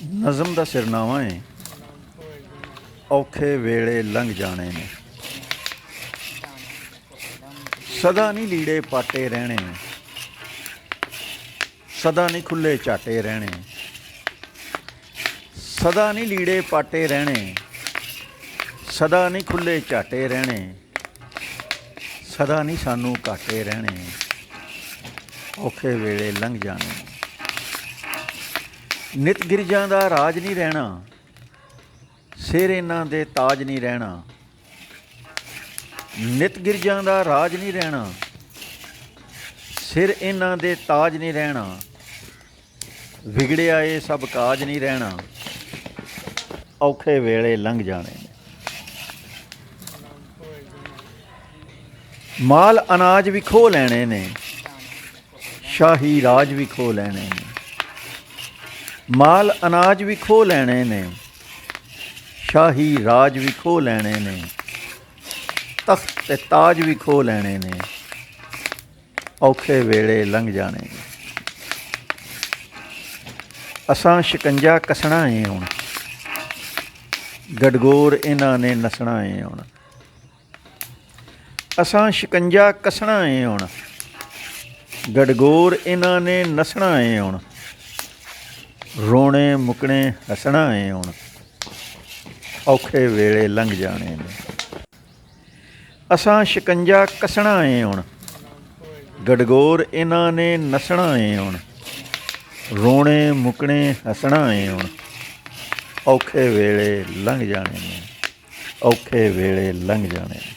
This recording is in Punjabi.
ਨਜ਼ਮ ਦਾ ਸਿਰਨਾਵਾ ਹੈ ਔਖੇ ਵੇਲੇ ਲੰਘ ਜਾਣੇ ਨੇ। ਸਦਾ ਨਹੀਂ ਲੀੜੇ ਪਾਟੇ ਰਹਿਣੇ, ਸਦਾ ਨਹੀਂ ਖੁੱਲ੍ਹੇ ਝਾਟੇ ਰਹਿਣੇ। ਸਦਾ ਨਹੀਂ ਲੀੜੇ ਪਾਟੇ ਰਹਿਣੇ, ਸਦਾ ਨਹੀਂ ਖੁੱਲ੍ਹੇ ਝਾਟੇ ਰਹਿਣੇ। ਸਦਾ ਨਹੀਂ ਸਾਨੂੰ ਘਾਟੇ ਰਹਿਣੇ, ਔਖੇ ਵੇਲੇ ਲੰਘ ਜਾਣੇ। ਨਿਤ ਗਿਰਜਾਂ ਦਾ ਰਾਜ ਨਹੀਂ ਰਹਿਣਾ, ਸਿਰ ਇਹਨਾਂ ਦੇ ਤਾਜ ਨਹੀਂ ਰਹਿਣਾ। ਨਿਤ ਗਿਰਜਾਂ ਦਾ ਰਾਜ ਨਹੀਂ ਰਹਿਣਾ, ਸਿਰ ਇਹਨਾਂ ਦੇ ਤਾਜ ਨਹੀਂ ਰਹਿਣਾ। ਵਿਗੜਿਆ ਇਹ ਸਭ ਕਾਜ ਨਹੀਂ ਰਹਿਣਾ, ਔਖੇ ਵੇਲੇ ਲੰਘ ਜਾਣੇ ਨੇ। ਮਾਲ ਅਨਾਜ ਵੀ ਖੋਹ ਲੈਣੇ ਨੇ, ਸ਼ਾਹੀ ਰਾਜ ਵੀ ਖੋਹ ਲੈਣੇ ਨੇ। ਮਾਲ ਅਨਾਜ ਵੀ ਖੋਹ ਲੈਣੇ ਨੇ, ਸ਼ਾਹੀ ਰਾਜ ਵੀ ਖੋਹ ਲੈਣੇ ਨੇ। ਤਖਤ ਤੇ ਤਾਜ ਵੀ ਖੋਹ ਲੈਣੇ ਨੇ, ਔਖੇ ਵੇਲੇ ਲੰਘ ਜਾਣੇ ਨੇ। ਅਸਾਂ ਸ਼ਿਕੰਜਾ ਕੱਸਣਾ ਏ ਹੁਣ, ਗਡਗੋਰ ਇਹਨਾਂ ਨੇ ਨੱਸਣਾ ਏ ਹੁਣ। ਅਸਾਂ ਸ਼ਿਕੰਜਾ ਕੱਸਣਾ ਏ ਹੁਣ, ਗਡਗੋਰ ਇਹਨਾਂ ਨੇ ਨੱਸਣਾ ਏ ਹੁਣ। ਰੋਣੇ ਮੁਕਣੇ ਹੱਸਣਾ ਏ ਹੁਣ, ਔਖੇ ਵੇਲੇ ਲੰਘ ਜਾਣੇ ਨੇ। ਅਸਾਂ ਸ਼ਿਕੰਜਾ ਕੱਸਣਾ ਏ ਹੁਣ, ਗਡਗੋਰ ਇਹਨਾਂ ਨੇ ਨੱਸਣਾ ਏ ਹੁਣ। ਰੋਣੇ ਮੁਕਣੇ ਹੱਸਣਾ ਏ ਹੁਣ, ਔਖੇ ਵੇਲੇ ਲੰਘ ਜਾਣੇ ਨੇ, ਔਖੇ ਵੇਲੇ ਲੰਘ ਜਾਣੇ ਨੇ।